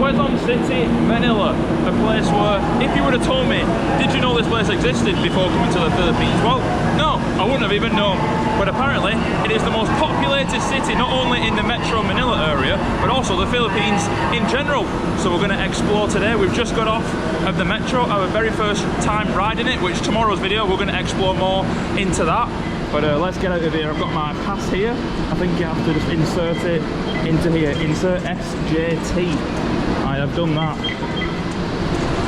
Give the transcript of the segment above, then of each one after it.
Quezon City, Manila, a place where, if you would have told me, did you know this place existed before coming to the Philippines? Well, no, I wouldn't have even known. But apparently, it is the most populated city, not only in the Metro Manila area, but also the Philippines in general. So we're going to explore today. We've just got off of the Metro, our very first time riding it, which tomorrow's video, we're going to explore more into that. But let's get out of here. I've got my pass here. I think you have to just insert it into here. Insert SJT. I have done that.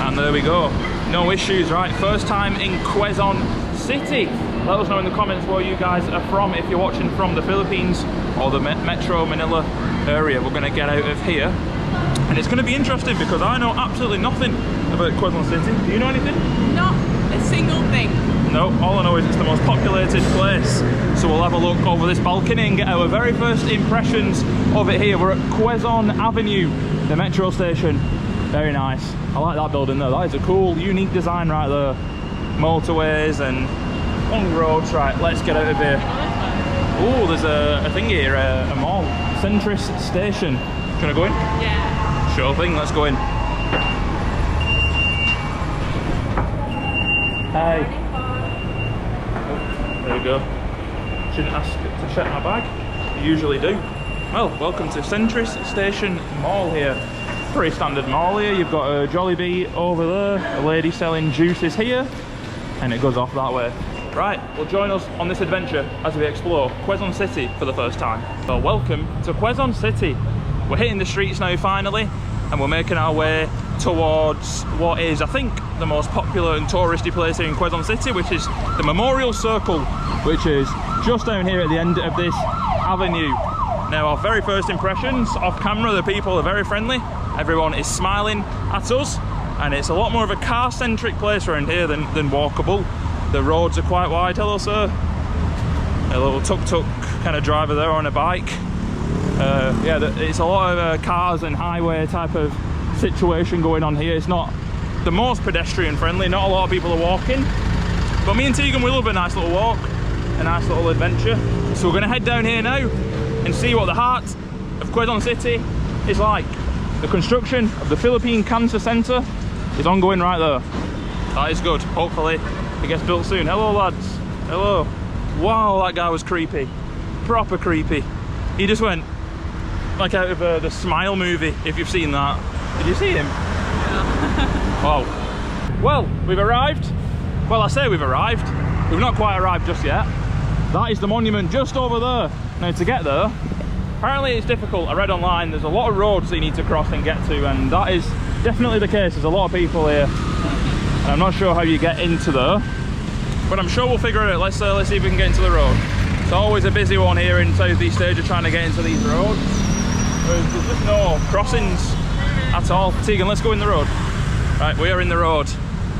And there we go. No issues, right? First time in Quezon City. Let us know in the comments where you guys are from, if you're watching from the Philippines or the Metro Manila area. We're going to get out of here. And it's going to be interesting because I know absolutely nothing about Quezon City. Do you know anything? Not a single thing. No, all I know is it's the most populated place. So we'll have a look over this balcony and get our very first impressions of it here. We're at Quezon Avenue, the metro station. Very nice. I like that building though. That is a cool, unique design right there. Motorways and long roads. Right, let's get out of here. Oh, there's a thing here, a mall. Centris Station. Do you want to go in? Yeah. Sure thing, let's go in. Hi. There we go. Shouldn't ask to check my bag. You usually do. Well, welcome to Centris Station Mall here. Pretty standard mall here. You've got a Jollibee over there, a lady selling juices here, and it goes off that way. Right, well join us on this adventure as we explore Quezon City for the first time. So welcome to Quezon City. We're hitting the streets now finally, and we're making our way towards what is, I think, the most popular and touristy place here in Quezon City, which is the Memorial Circle, which is just down here at the end of this avenue. Now, our very first impressions off camera, the people are very friendly. Everyone is smiling at us, and it's a lot more of a car-centric place around here than walkable. The roads are quite wide. Hello, sir. A little tuk-tuk kind of driver there on a bike. Yeah, it's a lot of cars and highway type of situation going on here. It's not the most pedestrian friendly, not a lot of people are walking, but me and Tegan, we love a nice little walk, a nice little adventure. So we're going to head down here now and see what the heart of Quezon City is like. The construction of the Philippine Cancer Center is ongoing right there. That is good. Hopefully it gets built soon. Hello lads. Hello. Wow, that guy was creepy. Proper creepy. He just went like out of the Smile movie, if you've seen that. Did you see him? Yeah. Wow. Well, we've arrived. Well, I say we've arrived. We've not quite arrived just yet. That is the monument just over there. Now, to get there, apparently it's difficult. I read online there's a lot of roads that you need to cross and get to, and that is definitely the case. There's a lot of people here, and I'm not sure how you get into there, but I'm sure we'll figure it out. Let's see if we can get into the road. It's always a busy one here in Southeast Asia trying to get into these roads. There's just no crossings at all. Tegan, let's go in the road. Right, we are in the road.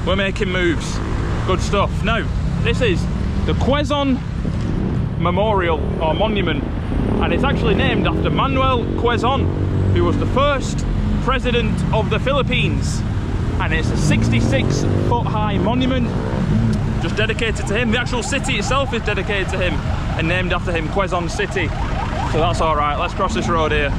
We're making moves. Good stuff. Now, this is the Quezon Memorial or Monument, and it's actually named after Manuel Quezon, who was the first president of the Philippines, and it's a 66-foot high monument just dedicated to him. The actual city itself is dedicated to him and named after him, Quezon City. So that's all right. Let's cross this road here.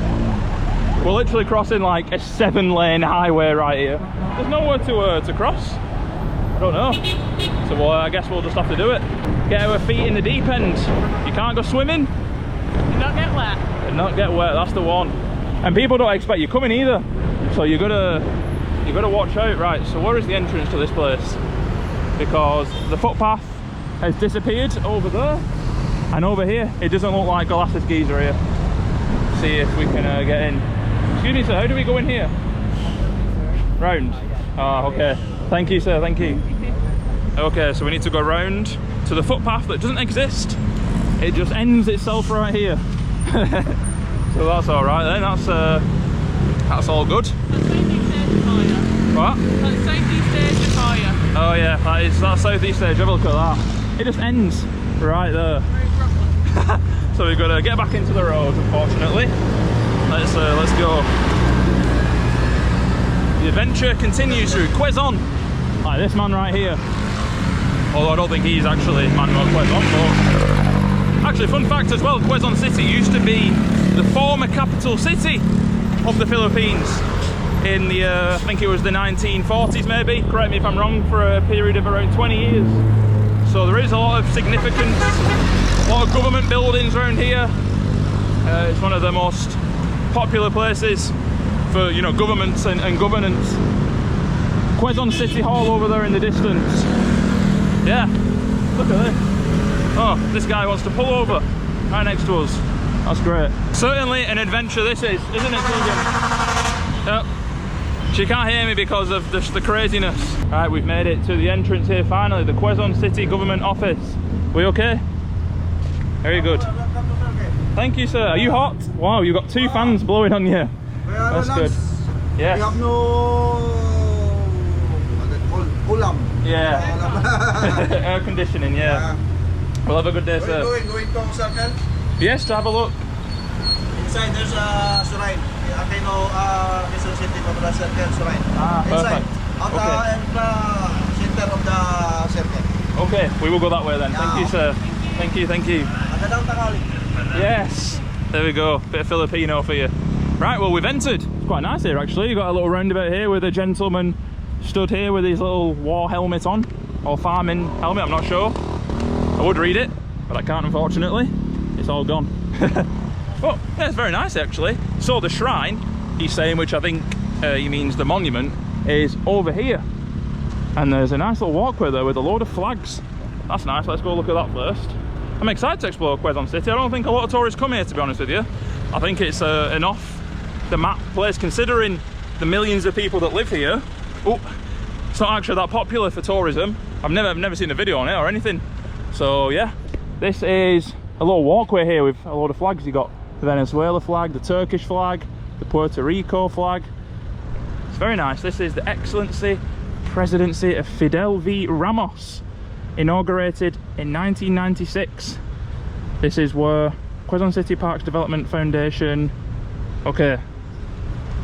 We're literally crossing like a 7-lane highway right here. There's nowhere to cross. I don't know. So I guess we'll just have to do it. Get our feet in the deep end. You can't go swimming. Do not get wet. Do not get wet, that's the one. And people don't expect you coming either. So you gotta watch out. Right, so where is the entrance to this place? Because the footpath has disappeared over there. And over here, it doesn't look like Glasses Geezer here. See if we can get in. Excuse me, sir, how do we go in here? Round. Ah, okay. Thank you, sir, thank you. Okay, so we need to go round to the footpath that doesn't exist. It just ends itself right here. So that's all right then. That's all good. What? That's Southeast Asia for you. Oh yeah, that's Southeast Asia. Have a look at that. It just ends right there. So we've got to get back into the road, unfortunately. Let's go. The adventure continues through Quezon. Like this man right here. Although I don't think he's actually Manuel Quezon, but actually, fun fact as well, Quezon City used to be the former capital city of the Philippines. in the, I think it was the 1940s maybe, correct me if I'm wrong, for a period of around 20 years. So there is a lot of significance, a lot of government buildings around here. It's one of the most popular places for, you know, governments and governance. Quezon City Hall over there in the distance. Yeah, look at this. Oh, this guy wants to pull over right next to us. That's great. Certainly an adventure this is, isn't it, Tegan? Yep. She can't hear me because of just the craziness. Right, we've made it to the entrance here finally, the Quezon City Government Office. We okay? Very good. Thank you, sir. Are you hot? Wow, you've got 2 fans blowing on you. That's good. Yes. We have no ulam. Yeah. Air conditioning, yeah. We'll have a good day, sir. Going to circle? Yes, to have a look. Inside there's a shrine. Aquino, Quezon City Popular Circle shrine. Ah, inside. perfect. At the center of the circle. Okay, we will go that way then. Thank you, sir. Thank you, thank you. Yes, there we go. Bit of Filipino for you. Right, well, we've entered. It's quite nice here, actually. You've got a little roundabout here with a gentleman stood here with his little war helmet on, or farming helmet, I'm not sure. I would read it, but I can't, unfortunately. It's all gone. But yeah, it's very nice, actually. So the shrine, he's saying, which I think he means the monument, is over here. And there's a nice little walkway there with a load of flags. That's nice. Let's go look at that first. I'm excited to explore Quezon City. I don't think a lot of tourists come here, to be honest with you. I think it's an off-the-map place, considering the millions of people that live here. Oh, it's not actually that popular for tourism. I've never seen a video on it or anything. So yeah, this is a little walkway here with a load of flags. You got the Venezuela flag, the Turkish flag, the Puerto Rico flag. It's very nice. This is the Excellency Presidency of Fidel V. Ramos, inaugurated in 1996. This is where Quezon City Parks Development Foundation. Okay,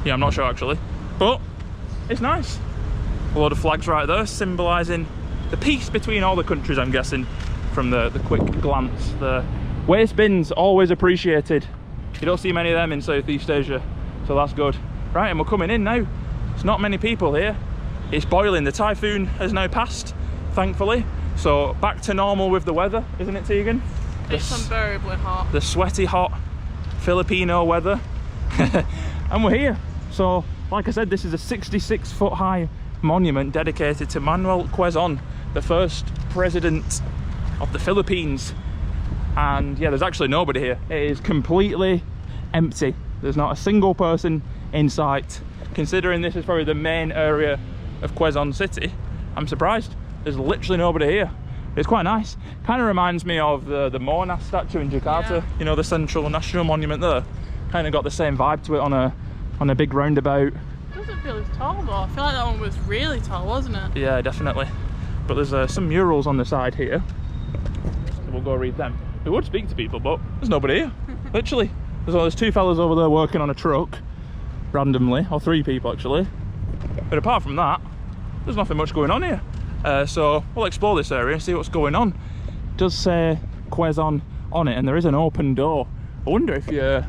yeah, I'm not sure actually, but it's nice. A lot of flags right there symbolising the peace between all the countries, I'm guessing, from the quick glance. The waste bins, always appreciated. You don't see many of them in Southeast Asia, so that's good. Right, and we're coming in now. There's not many people here. It's boiling. The typhoon has now passed, thankfully. So back to normal with the weather, isn't it, Tegan? It's unbearably hot. The sweaty, hot Filipino weather. And we're here. So, like I said, this is a 66-foot high monument dedicated to Manuel Quezon, the first president of the Philippines. And yeah, there's actually nobody here. It is completely empty. There's not a single person in sight. Considering this is probably the main area of Quezon City, I'm surprised. There's literally nobody here. It's quite nice. Kind of reminds me of the Monas statue in Jakarta. Yeah. You know, the Central National Monument there. Kind of got the same vibe to it on a big roundabout. It doesn't feel as tall though. I feel like that one was really tall, wasn't it? Yeah, definitely. But there's some murals on the side here. So we'll go read them. We would speak to people, but there's nobody here. Literally. There's 2 fellas over there working on a truck randomly, or 3 people actually. But apart from that, there's nothing much going on here. So we'll explore this area and see what's going on. It does say Quezon on it, and there is an open door. I wonder if you...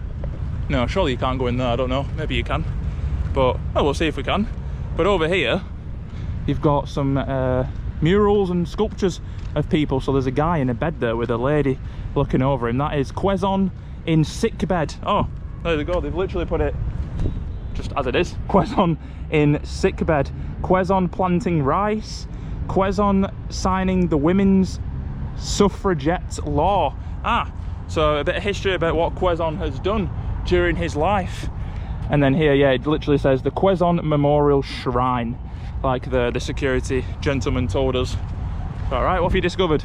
No, surely you can't go in there, I don't know. Maybe you can. But, well, we'll see if we can. But over here, you've got some murals and sculptures of people. So there's a guy in a bed there with a lady looking over him. That is Quezon in sick bed. Oh, there they go. They've literally put it just as it is. Quezon in sick bed. Quezon planting rice. Quezon signing the women's suffragette law. Ah, so a bit of history about what Quezon has done during his life. And then here, yeah, it literally says the Quezon Memorial Shrine, like the security gentleman told us. All right, what have you discovered?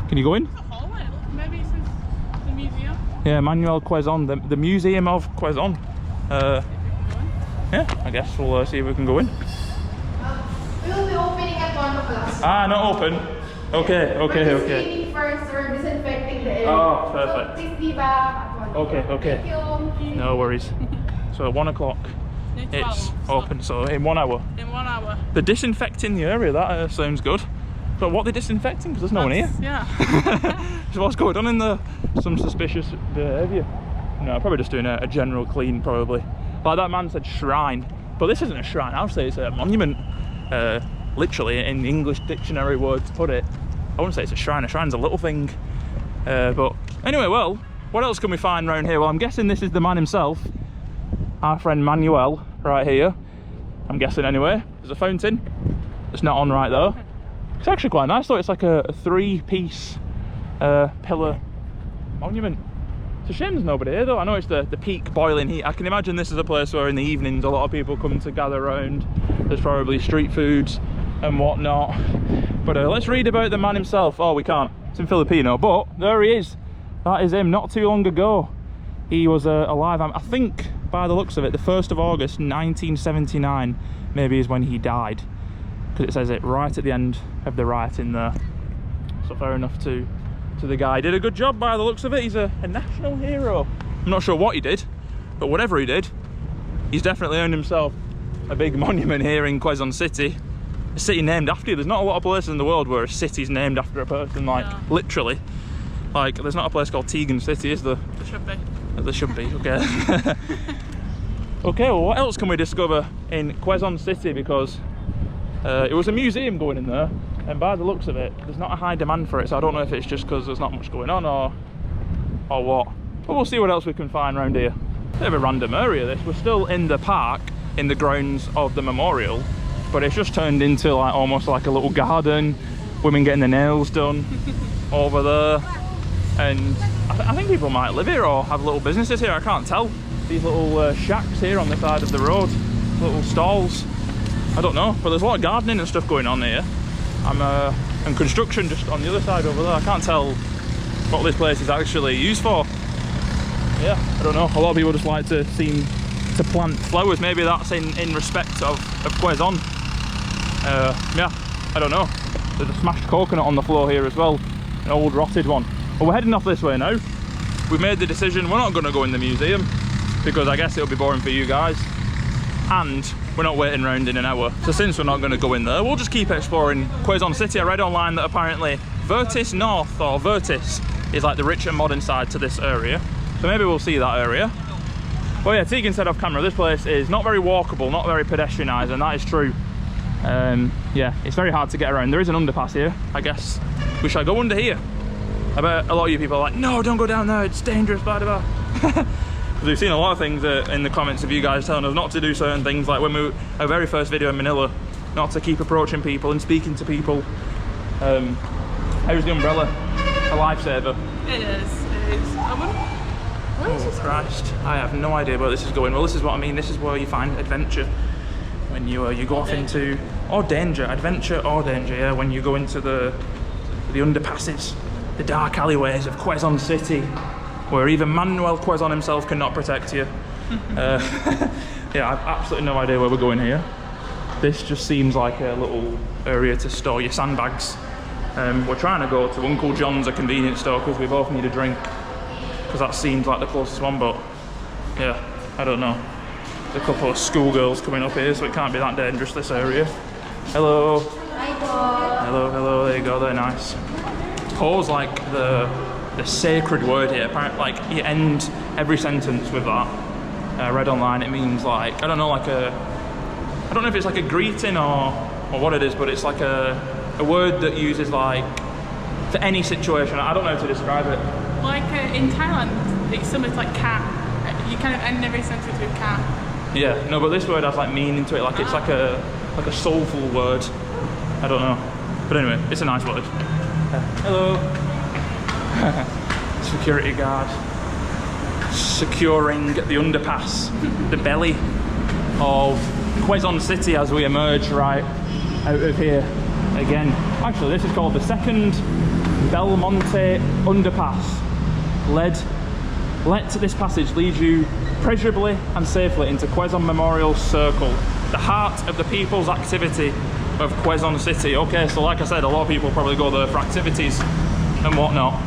Can you go in? It's a hallway. Maybe it says the museum. Yeah, Manuel Quezon, the Museum of Quezon. Yeah, I guess we'll see if we can go in. We will be opening at 1 o'clock. Ah, not open. Okay. We're just cleaning first. We're disinfecting the area. Oh, perfect. So please be back at 1 o'clock. Okay. Thank you. No worries. So 1 o'clock, it's open. So in 1 hour. In 1 hour. They're disinfecting the area. That sounds good. But what are they disinfecting? Because there's no one here. Yeah. So what's going on in there? Some suspicious behaviour. No, probably just doing a general clean, probably. Like that man said shrine, but this isn't a shrine. I'll say it's a monument. Literally, in the English dictionary word to put it. I wouldn't say it's a shrine. A shrine's a little thing. But anyway, well, what else can we find around here? Well, I'm guessing this is the man himself, our friend Manuel, right here. I'm guessing anyway. There's a fountain. It's not on right though. It's actually quite nice though. It's like a three-piece pillar monument. It's a shame there's nobody here though. I know it's the peak boiling heat. I can imagine this is a place where in the evenings a lot of people come to gather around. There's probably street foods and whatnot. But let's read about the man himself. Oh, we can't. It's in Filipino, but there he is. That is him. Not too long ago, he was alive. I think, by the looks of it, the 1st of August 1979 maybe is when he died, because it says it right at the end of the writing there. So fair enough to the guy. He did a good job by the looks of it. He's a national hero. I'm not sure what he did, but whatever he did, he's definitely earned himself a big monument here in Quezon City. A city named after you. There's not a lot of places in the world where a city's named after a person, like literally. Like, there's not a place called Tegan City, is there? There should be. There should be, okay. Okay, well, what else can we discover in Quezon City? Because it was a museum going in there, and by the looks of it, there's not a high demand for it, so I don't know if it's just because there's not much going on or what. But we'll see what else we can find around here. Bit of a random area, this. We're still in the park, in the grounds of the memorial, but it's just turned into like almost like a little garden. Women getting their nails done over there. And I think people might live here or have little businesses here, I can't tell. These little shacks here on the side of the road, little stalls, I don't know, but there's a lot of gardening and stuff going on here. And construction just on the other side over there. I can't tell what this place is actually used for. Yeah, I don't know, a lot of people just like to seem to plant flowers. Maybe that's in respect of Quezon. Yeah, I don't know. There's a smashed coconut on the floor here as well, an old rotted one. But we're heading off this way now. We've made the decision we're not going to go in the museum because I guess it'll be boring for you guys, and we're not waiting around in an hour. So since we're not going to go in there, we'll just keep exploring Quezon City. I read online that apparently Vertis North, or Vertis, is like the rich and modern side to this area. So maybe we'll see that area. Well, yeah, Tegan said off camera, this place is not very walkable, not very pedestrianised, and that is true. Yeah, it's very hard to get around. There is an underpass here. I guess we shall go under here. I bet a lot of you people are like, no, don't go down there, it's dangerous, blah, blah, blah. We've seen a lot of things in the comments of you guys telling us not to do certain things, like when our very first video in Manila, not to keep approaching people and speaking to people. How's the umbrella? A lifesaver? It is. Oh Christ, I have no idea where this is going. Well, this is what I mean, this is where you find adventure. When you go off into, or danger, adventure or danger, yeah, when you go into the underpasses, the dark alleyways of Quezon City, where even Manuel Quezon himself cannot protect you. Yeah, I've absolutely no idea where we're going here. This just seems like a little area to store your sandbags. We're trying to go to Uncle John's, a convenience store, because we both need a drink, because that seems like the closest one, but yeah, I don't know. There's a couple of schoolgirls coming up here, so it can't be that dangerous, this area. Hello. Hello, hello, there you go, they're nice. Po's like the sacred word here. Apparently, like, you end every sentence with that. I read online, it means like, I don't know, like I don't know if it's like a greeting or what it is, but it's like a word that uses like, for any situation. I don't know how to describe it. Like in Thailand, it's similar to like cat. You kind of end every sentence with cat. Yeah, no, but this word has like meaning to it, like it's like a soulful word. I don't know. But anyway, it's a nice word. Hello. Security guard. Securing the underpass, the belly of Quezon City as we emerge right out of here again. Actually, this is called the second Belmonte underpass. Let this passage lead you pleasurably and safely into Quezon Memorial Circle, the heart of the people's activity of Quezon City. Okay, so like I said, a lot of people probably go there for activities and whatnot,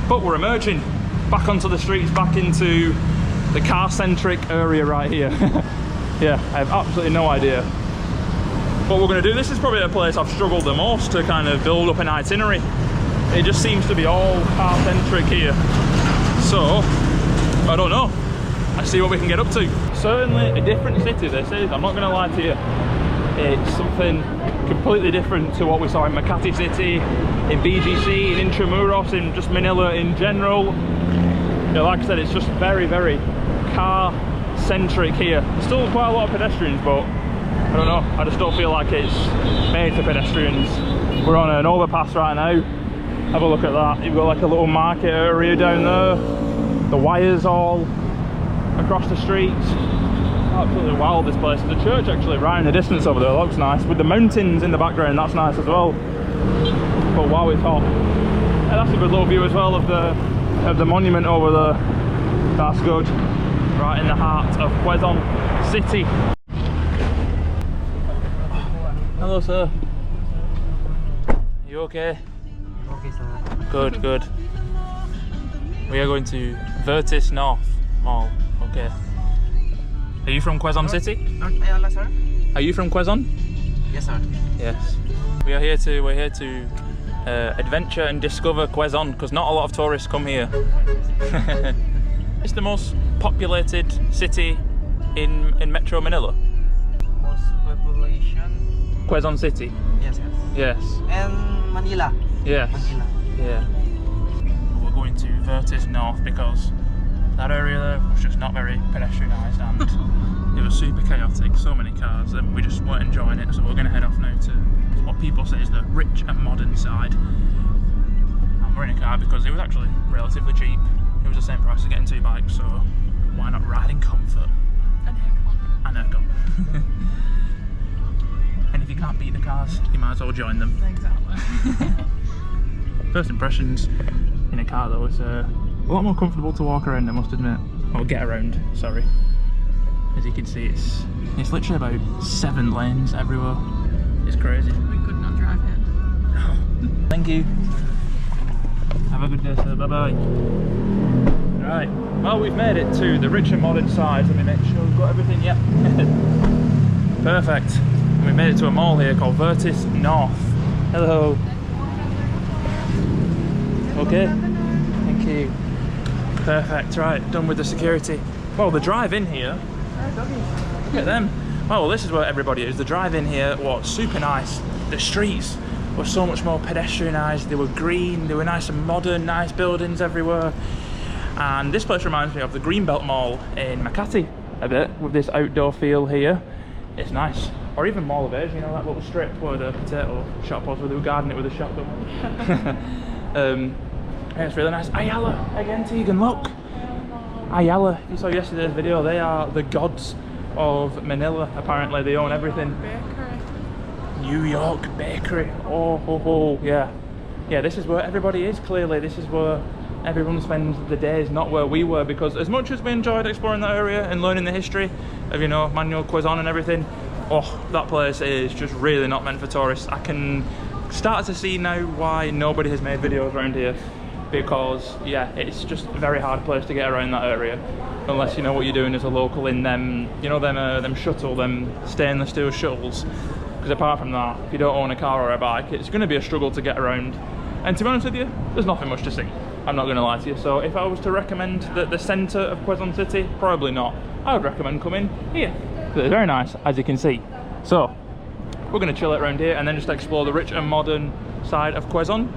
but we're emerging back onto the streets, back into the car-centric area right here. Yeah, I have absolutely no idea what we're going to do. This is probably a place I've struggled the most to kind of build up an itinerary. It just seems to be all car-centric here. So, I don't know. and see what we can get up to. Certainly a different city this is, I'm not going to lie to you. It's something completely different to what we saw in Makati City, in BGC, in Intramuros, in just Manila in general. You know, like I said, it's just very, very car-centric here. There's still quite a lot of pedestrians, but I don't know, I just don't feel like it's made for pedestrians. We're on an overpass right now. Have a look at that. You've got like a little market area down there. The wires all across the streets. Absolutely wild, this place. There's a church actually right in the distance over there. It looks nice. With the mountains in the background, that's nice as well. But wow, it's hot. Yeah, that's a good little view as well of the monument over there. That's good. Right in the heart of Quezon City. Hello, sir. Are you okay? Okay, sir. Good, good. We are going to Vertis North Mall. Okay. Are you from Quezon City? Ayala, sir? Are you from Quezon? Yes, sir. Yes. We're here to adventure and discover Quezon because not a lot of tourists come here. It's the most populated city in Metro Manila. Most population? Quezon City. Yes, yes. Yes. And Manila? Yes. Manila. Yeah. We're going to Vertis North because that area there was just not very pedestrianised and it was super chaotic, so many cars, and we just weren't enjoying it, so we're going to head off now to what people say is the rich and modern side. And we're in a car because it was actually relatively cheap. It was the same price as getting 2 bikes, so why not ride in comfort? And aircon. And if you can't beat the cars, you might as well join them. Exactly. First impressions in a car though, it's a lot more comfortable to walk around, I must admit. Or get around, sorry. As you can see, it's literally about 7 lanes everywhere. It's crazy. We could not drive here. Thank you. Have a good day, sir. Bye-bye. Right, well, we've made it to the rich and modern side. Let me make sure we've got everything. Yep. Perfect. We made it to a mall here called Vertis North. Hello. Okay. Thank you. Perfect. Right, done with the security. Well, the drive-in here. Look at them. Well, this is where everybody is. The drive-in here was super nice. The streets were so much more pedestrianised. They were green. They were nice and modern. Nice buildings everywhere. And this place reminds me of the Greenbelt Mall in Makati a bit, with this outdoor feel here. It's nice. Or even Mall of Asia, you know, that little strip where the potato shop was, where they were guarding it with a shotgun. Yeah, it's really nice. Ayala again, Tegan, look. Ayala, you saw yesterday's video, they are the gods of Manila. Apparently they own everything. Bakery. New York bakery. Oh, ho, ho. Yeah. Yeah, this is where everybody is, clearly. This is where everyone spends the days, not where we were, because as much as we enjoyed exploring that area and learning the history of, you know, Manuel Quezon and everything, oh, that place is just really not meant for tourists. I can start to see now why nobody has made videos around here, because yeah, it's just a very hard place to get around that area unless you know what you're doing as a local in them, you know, them stainless steel shuttles. Because apart from that, if you don't own a car or a bike, it's going to be a struggle to get around. And to be honest with you, there's nothing much to see. I'm not going to lie to you. So if I was to recommend the centre of Quezon City, probably not. I would recommend coming here. It's very nice, as you can see. So we're going to chill it around here and then just explore the rich and modern side of Quezon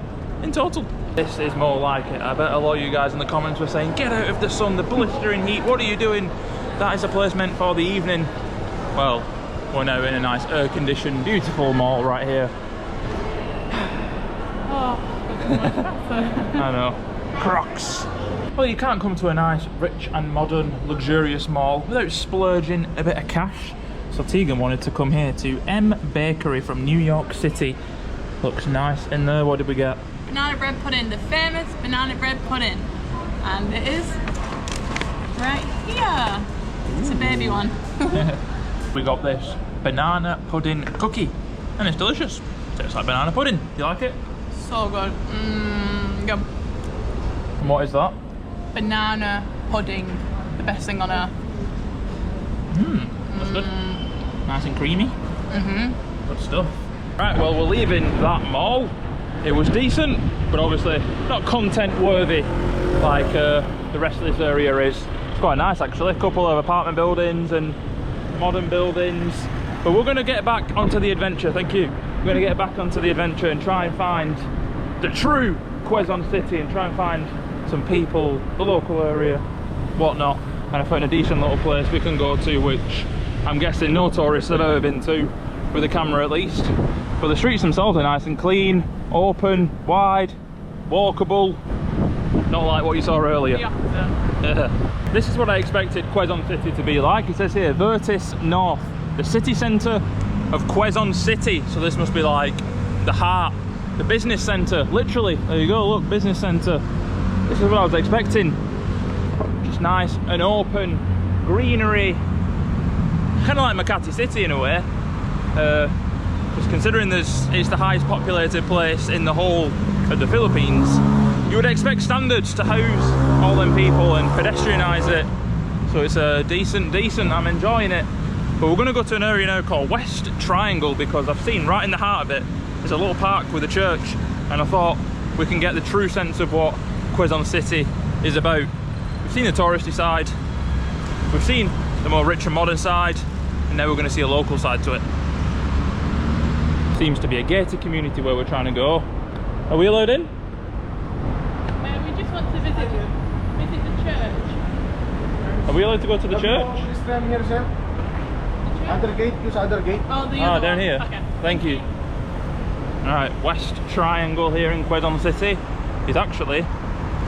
in total. This is more like it. I bet a lot of you guys in the comments were saying, get out of the sun, the blistering heat, what are you doing? That is a place meant for the evening. Well, we're now in a nice air-conditioned, beautiful mall right here. Oh, that's much better. I know. Crocs. Well, you can't come to a nice, rich and modern, luxurious mall without splurging a bit of cash. So Tegan wanted to come here to M Bakery from New York City. Looks nice in there. What did we get? Banana bread pudding, the famous banana bread pudding. And it is right here. It's a baby one. We got this banana pudding cookie and it's delicious. Tastes like banana pudding. Do you like it? So good. Good. And what is that? Banana pudding. The best thing on earth. That's good. Nice and creamy. Good stuff. Right, well, we're leaving that mall. It was decent, but obviously not content worthy like the rest of this area is. quite nice actually. A couple of apartment buildings and modern buildings. But we're going to get back onto the adventure, thank you. We're going to get back onto the adventure and try and find the true Quezon city and try and find some people, the local area, whatnot. And I found a decent little place we can go to, which I'm guessing no tourists have ever been to, with a camera at least. But the streets themselves are nice and clean, open, wide, walkable. Not like what you saw earlier. Yeah. This is what I expected Quezon City to be like. It says here, Vertis North, the city centre of Quezon City. So this must be like the heart, the business centre, literally. There you go, look, business centre. This is what I was expecting. Just nice and open, greenery. Kind of like Makati City in a way. Just considering it's the highest populated place in the whole of the Philippines, you would expect standards to house all them people and pedestrianise it. So it's a decent, I'm enjoying it. But we're going to go to an area now called West Triangle, because I've seen right in the heart of it, there's a little park with a church, and I thought we can get the true sense of what Quezon City is about. We've seen the touristy side, we've seen the more rich and modern side, and now we're going to see a local side to it. Seems to be a gated community where we're trying to go. Are we allowed in? We just want to visit the church. Are we allowed to go to the church? This time here, sir. Other gate, use other gate. Oh, the Ah, other down one. here. Okay. Thank you. Alright, West Triangle here in Quezon City is actually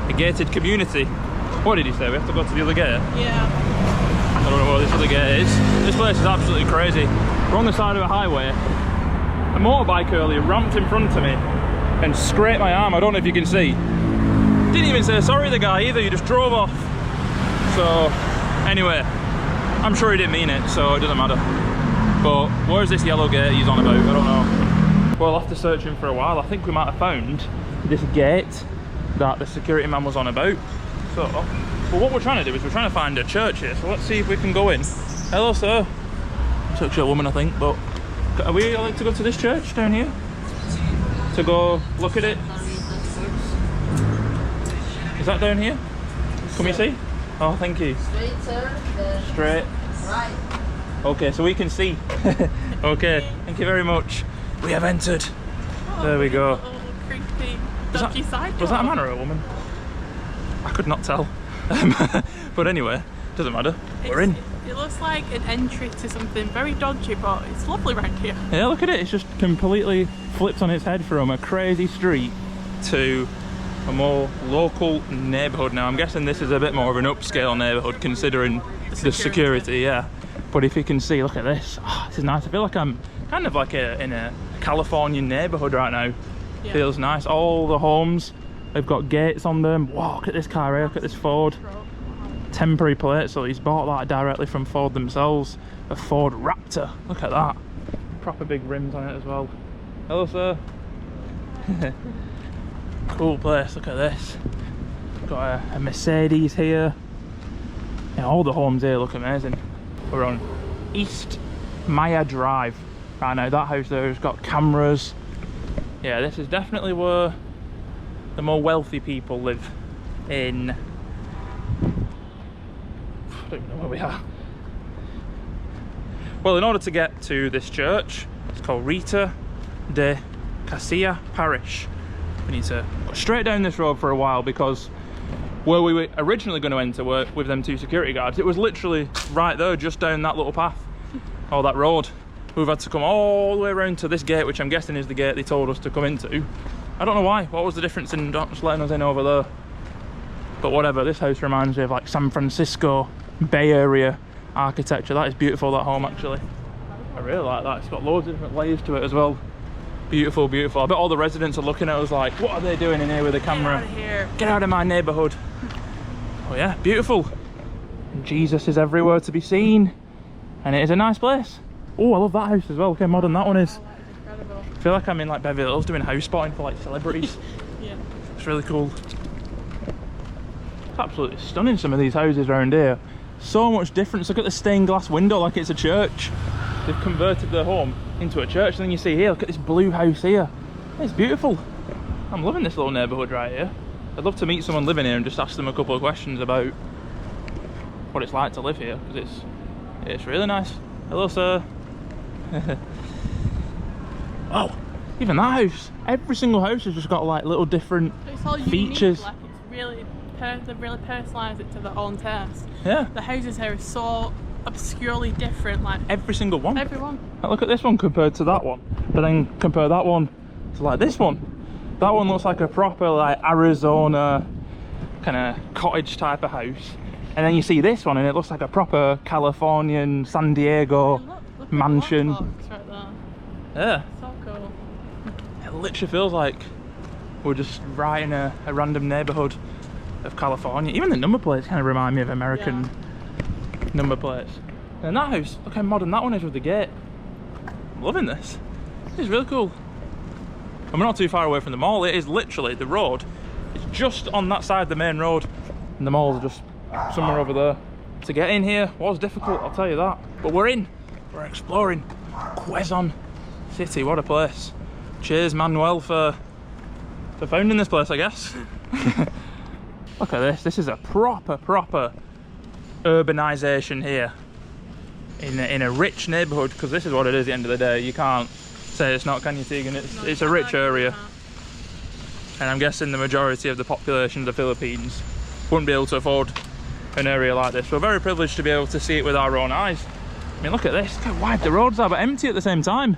a gated community. What did he say? We have to go to the other gate? Yeah. I don't know what this other gate is. This place is absolutely crazy. We're on the side of a highway. A motorbike earlier ramped in front of me and scraped my arm. I don't know if you can see. Didn't even say sorry, the guy, either. He just drove off. So, anyway, I'm sure he didn't mean it, so it doesn't matter. But where's this yellow gate he's on about? I don't know. Well, after searching for a while, I think we might have found this gate that the security man was on about. So, well, what we're trying to do is we're trying to find a church here. So let's see if we can go in. Hello, sir. Such a woman, I think, but are we allowed to go to this church down here? To go look at it? Is that down here? Can we see? Oh, thank you. Straight, sir. Then Straight. right. Okay, so we can see. Okay, thank you very much. We have entered. There we go. Little creepy, dodgy side. Was that a man or a woman? I could not tell. But anyway, doesn't matter. We're in. It looks like an entry to something very dodgy, but it's lovely around here. Yeah, look at it. It's just completely flipped on its head from a crazy street to a more local neighbourhood. Now, I'm guessing this is a bit more of an upscale neighbourhood considering the security, yeah. But if you can see, look at this. Oh, this is nice. I feel like I'm kind of like in a Californian neighbourhood right now. Yeah. Feels nice. All the homes, they've got gates on them. Wow, look at this car here. Look at this Ford. Temporary plate, so he's bought that directly from Ford themselves. A Ford Raptor. Look at that. Proper big rims on it as well. Hello, sir. Cool place. Look at this. Got a Mercedes here. Yeah, all the homes here look amazing. We're on East Maya Drive right now. That house there has got cameras. Yeah, this is definitely where the more wealthy people live in. I don't even know where we are. Well, in order to get to this church, it's called Rita de Casia Parish. We need to go straight down this road for a while, because where we were originally going to enter with them two security guards, it was literally right there, just down that little path, or that road. We've had to come all the way around to this gate, which I'm guessing is the gate they told us to come into. I don't know why. What was the difference in not just letting us in over there? But whatever, this house reminds me of like San Francisco Bay Area architecture. That is beautiful, that home, actually. I really like that. It's got loads of different layers to it as well. Beautiful, beautiful. I bet all the residents are looking at us like, what are they doing in here with a camera? Get out of here. Get out of my neighbourhood. Oh yeah, beautiful. And Jesus is everywhere to be seen. And it is a nice place. Oh, I love that house as well. Look how modern that one is. Incredible. I feel like I'm in like Beverly Hills doing house spotting for like celebrities. Yeah. It's really cool. It's absolutely stunning, some of these houses around here. So much difference. Look at the stained glass window like it's a church. They've converted their home into a church. And then you see here, look at this blue house here. It's beautiful. I'm loving this little neighbourhood right here. I'd love to meet someone living here and just ask them a couple of questions about what it's like to live here, because it's really nice. Hello, sir. Wow, even that house, every single house has just got like little different It's all features. unique, like it's really, they've really personalised it to their own taste. Yeah. The houses here are so obscurely different, like Every single one. everyone. Like, look at this one compared to that one, but then compare that one to like this one. That one looks like a proper like Arizona kind of cottage type of house, and then you see this one and it looks like a proper Californian San Diego Look at mansion. the box right there. Yeah, So cool. it literally feels like we're just right in a random neighborhood of California. Even the number plates kind of remind me of American number plates. And that house, look how modern that one is with the gate. I'm loving this. This is really cool. And we're not too far away from the mall. It is literally the road. It's just on that side of the main road, and the malls are just somewhere over there. To get in here was difficult, I'll tell you that. But we're in. We're exploring Quezon City. What a place. Cheers, Manuel, for founding this place, I guess. Look at this. This is a proper urbanization here in a rich neighborhood, because this is what it is at the end of the day. You can't say it's not, can you, Tegan? It's a rich area, and I'm guessing the majority of the population of the Philippines wouldn't be able to afford an area like this. We're very privileged to be able to see it with our own eyes. I mean, look at this. Look how wide the roads are, but empty at the same time.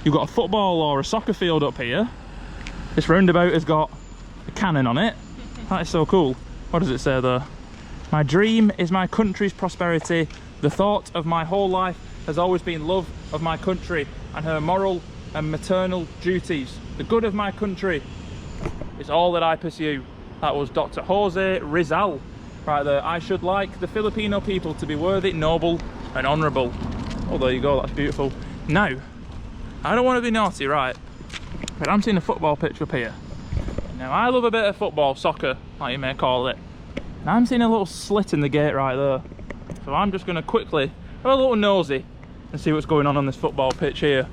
You've got a football or a soccer field up here. This roundabout has got a cannon on it. That is so cool. What does it say there? My dream is my country's prosperity. The thought of my whole life has always been love of my country and her moral and maternal duties. The good of my country is all that I pursue. That was Dr. Jose Rizal right there. I should like the Filipino people to be worthy, noble and honourable. Oh, there you go, that's beautiful. Now, I don't want to be naughty, right? But I'm seeing a football pitch up here. Now, I love a bit of football, soccer, like you may call it. And I'm seeing a little slit in the gate right there. So I'm just going to quickly have a little nosy and see what's going on this football pitch here.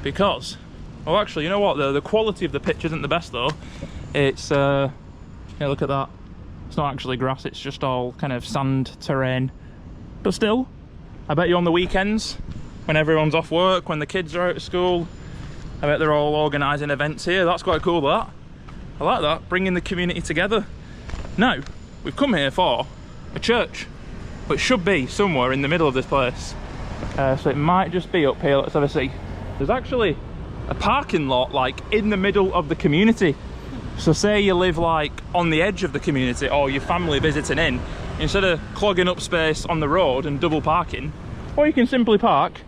Because, well, actually, you know what? The quality of the pitch isn't the best, though. It's, yeah, look at that. It's not actually grass, it's just all kind of sand terrain. But still, I bet you on the weekends, when everyone's off work, when the kids are out of school, I bet they're all organising events here. That's quite cool, that. I like that, bringing the community together. Now, we've come here for a church, but it should be somewhere in the middle of this place. So it might just be up here. Let's have a see. There's actually a parking lot like in the middle of the community. So say you live like on the edge of the community, or your family visiting in, instead of clogging up space on the road and double parking, or you can simply park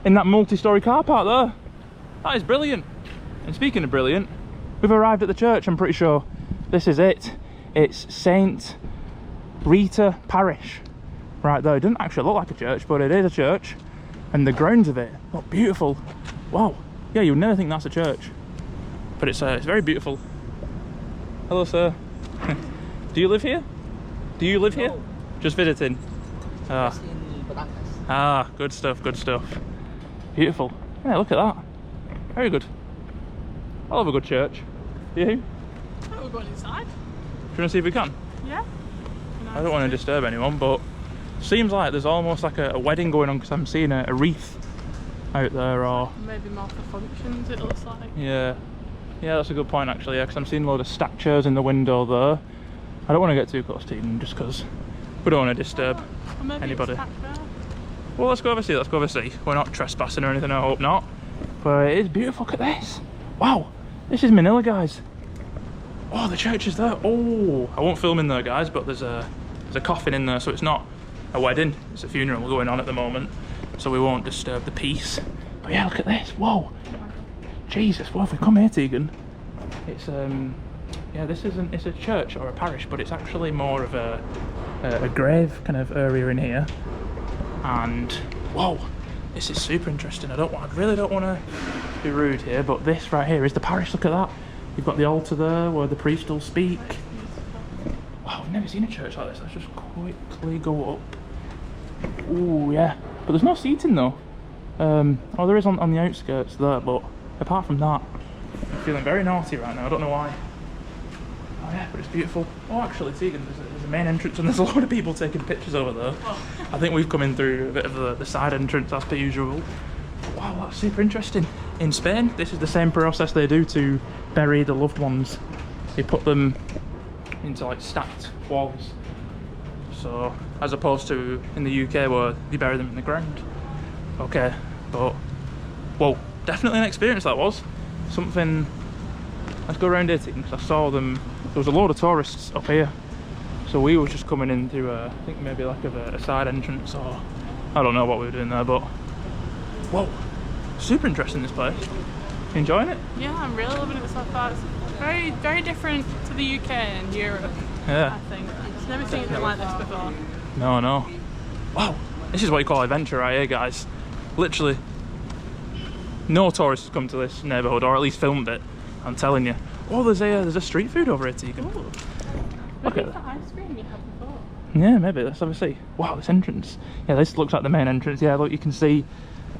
in that multi-storey car park there. That is brilliant. And speaking of brilliant, we've arrived at the church. I'm pretty sure this is it. It's Saint Rita Parish right there. It doesn't actually look like a church, but it is a church, and the grounds of it look beautiful. Wow, yeah, you would never think that's a church, but it's very beautiful. Hello, sir. Do you live here? Do you live here? Just visiting? Ah, good stuff, good stuff. Beautiful. Yeah, look at that. Very good. I love a good church. You? Oh, we're going inside. Do you want to see if we can? Yeah. I don't want to disturb anyone, but seems like there's almost like a wedding going on, because I'm seeing a wreath out there, or maybe more for functions, it looks like. yeah, that's a good point actually. Yeah, because I'm seeing a load of stacked chairs in the window there. I don't want to get too close to them, just because we don't want to disturb Or maybe anybody. It's back there. Well, let's go have a see. Let's go have a see. We're not trespassing or anything, I hope not. But it is beautiful. Look at this. Wow, this is Manila, guys. Oh, the church is there. Oh, I won't film in there, guys, but there's a coffin in there, so it's not a wedding, it's a funeral going on at the moment, so we won't disturb the peace. But yeah, look at this. Whoa, Jesus, what have we come here, Tegan? It's yeah, this isn't, it's a church or a parish, but it's actually more of a grave kind of area in here. And whoa, this is super interesting. I really don't want to be rude here, but this right here is the parish. Look at that. You've got the altar there where the priest will speak. Wow, I've never seen a church like this. Let's just quickly go up. Oh yeah, but there's no seating though. Oh, there is on the outskirts there, but apart from that, I'm feeling very naughty right now. I don't know why. Oh yeah, but it's beautiful. Oh, actually, Tegan, there's the main entrance, and there's a lot of people taking pictures over there. I think we've come in through a bit of the side entrance as per usual. Wow, that's super interesting. In Spain, this is the same process they do to bury the loved ones. They put them into like stacked walls. So, as opposed to in the UK where they bury them in the ground. Okay, but, whoa, definitely an experience that was. Something, let's go around here because I saw them, there was a load of tourists up here. So we were just coming in through, I think maybe like a side entrance, or I don't know what we were doing there, but whoa, super interesting this place. You enjoying it? Yeah, I'm really loving it so far. It's very, very different to the UK and Europe. Yeah. I think. I've never seen anything like this before. No, no. Wow, this is what you call adventure right here, guys. Literally, no tourists come to this neighbourhood, or at least filmed it. I'm telling you. Oh, there's a street food over here, Tegan. Ooh. Look Maybe at it's the ice cream you had before. Yeah, maybe. Let's have a see. Wow, this entrance. Yeah, this looks like the main entrance. Yeah, look, you can see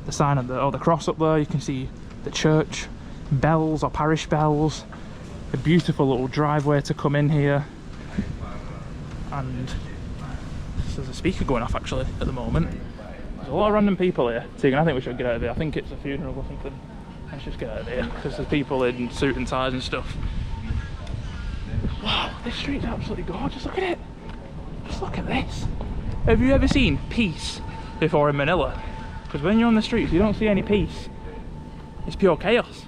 the sign of the cross up there. You can see the church bells or parish bells. A beautiful little driveway to come in here. And there's a speaker going off actually at the moment. There's a lot of random people here. Tegan, I think we should get out of here. I think it's a funeral or something. Let's just get out of here because there's people in suit and ties and stuff. Wow, this street's absolutely gorgeous. Look at it. Just look at this. Have you ever seen peace before in Manila? Because when you're on the streets, you don't see any peace. It's pure chaos,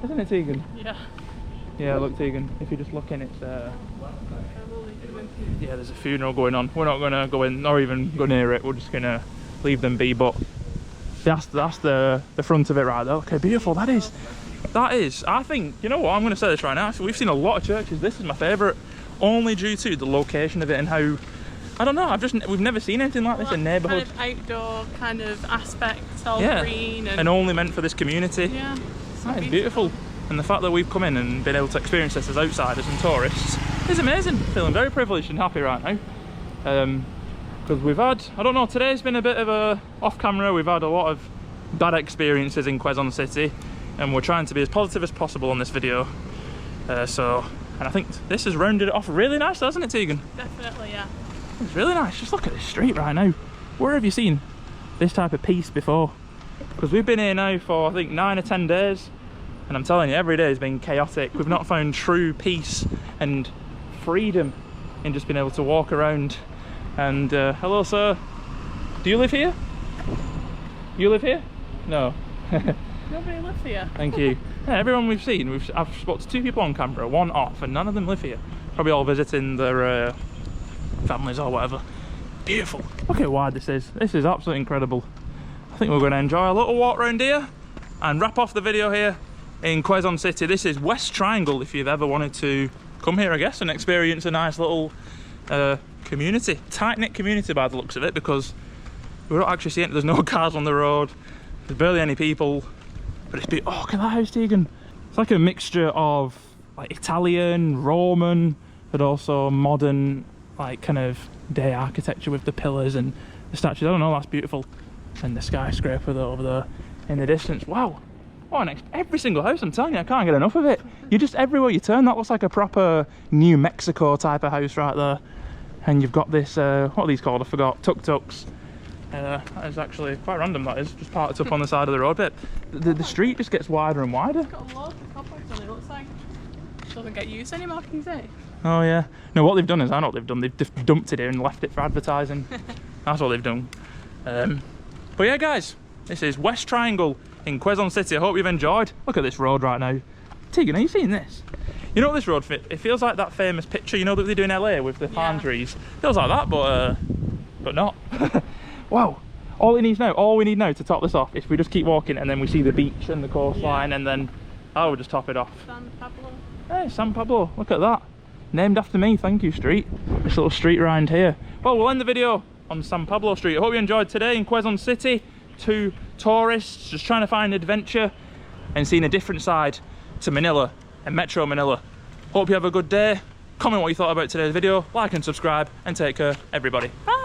isn't it, Tegan? Yeah. Yeah, look, Tegan. If you just look in, it's yeah, there's a funeral going on. We're not gonna go in or even go near it. We're just gonna leave them be. But that's the front of it right there. Okay, beautiful. That is. I think, you know what? I'm gonna say this right now. So we've seen a lot of churches. This is my favourite, only due to the location of it and how. I don't know. We've never seen anything like this in neighbourhood. Kind of outdoor kind of aspect, all green and only meant for this community. Yeah. That is beautiful. And the fact that we've come in and been able to experience this as outsiders and tourists is amazing. Feeling very privileged and happy right now. Because we've had, I don't know, today's been a bit of a off camera. We've had a lot of bad experiences in Quezon City, and we're trying to be as positive as possible on this video. And I think this has rounded it off really nice, hasn't it, Tegan? Definitely, yeah. It's really nice. Just look at this street right now. Where have you seen this type of peace before? Because we've been here now for I think 9 or 10 days, and I'm telling you, every day has been chaotic. We've not found true peace and freedom in just being able to walk around. And hello, sir. Do you live here? You live here? No. Nobody lives here. Thank you. Yeah, everyone we've seen, I've spotted 2 people on camera, 1 off, and none of them live here. Probably all visiting their families or whatever. Beautiful. Look how wide this is. This is absolutely incredible. I think we're going to enjoy a little walk around here and wrap off the video here in Quezon City. This is West Triangle if you've ever wanted to come here, I guess, and experience a nice little community, tight-knit community by the looks of it, because we're not actually seeing it. There's no cars on the road, there's barely any people, but it's oh, look at that house, Tegan. It's like a mixture of like Italian, Roman, but also modern, like kind of day architecture with the pillars and the statues. I don't know, that's beautiful. And the skyscraper over there in the distance. Wow. Oh, every single house, I'm telling you, I can't get enough of it. You just, everywhere you turn, that looks like a proper New Mexico type of house right there. And you've got this, what are these called? I forgot, tuk-tuks. That is actually quite random, that is, just parked up on the side of the road. But the street just gets wider and wider. It's got loads of cobwebs on it, looks like it doesn't get used anymore, can you say? Oh yeah. No, what they've done is, I know what they've done, they've just dumped it here and left it for advertising. That's what they've done. But yeah, guys, this is West Triangle in Quezon City. I hope you've enjoyed. Look at this road right now. Tegan, are you seeing this? You know what this road fit? It feels like that famous picture, you know, that they do in LA with the palm trees. Feels like that, but not. Wow. All we need now to top this off is we just keep walking and then we see the beach and the coastline, and then I will just top it off. San Pablo. Hey, San Pablo, look at that. Named after me, thank you, street. This little street around here. Well, we'll end the video on San Pablo Street. I hope you enjoyed today in Quezon City. 2 tourists just trying to find adventure and seeing a different side to Manila and Metro Manila. Hope you have a good day. Comment what you thought about today's video, like and subscribe, and take care, everybody. Bye.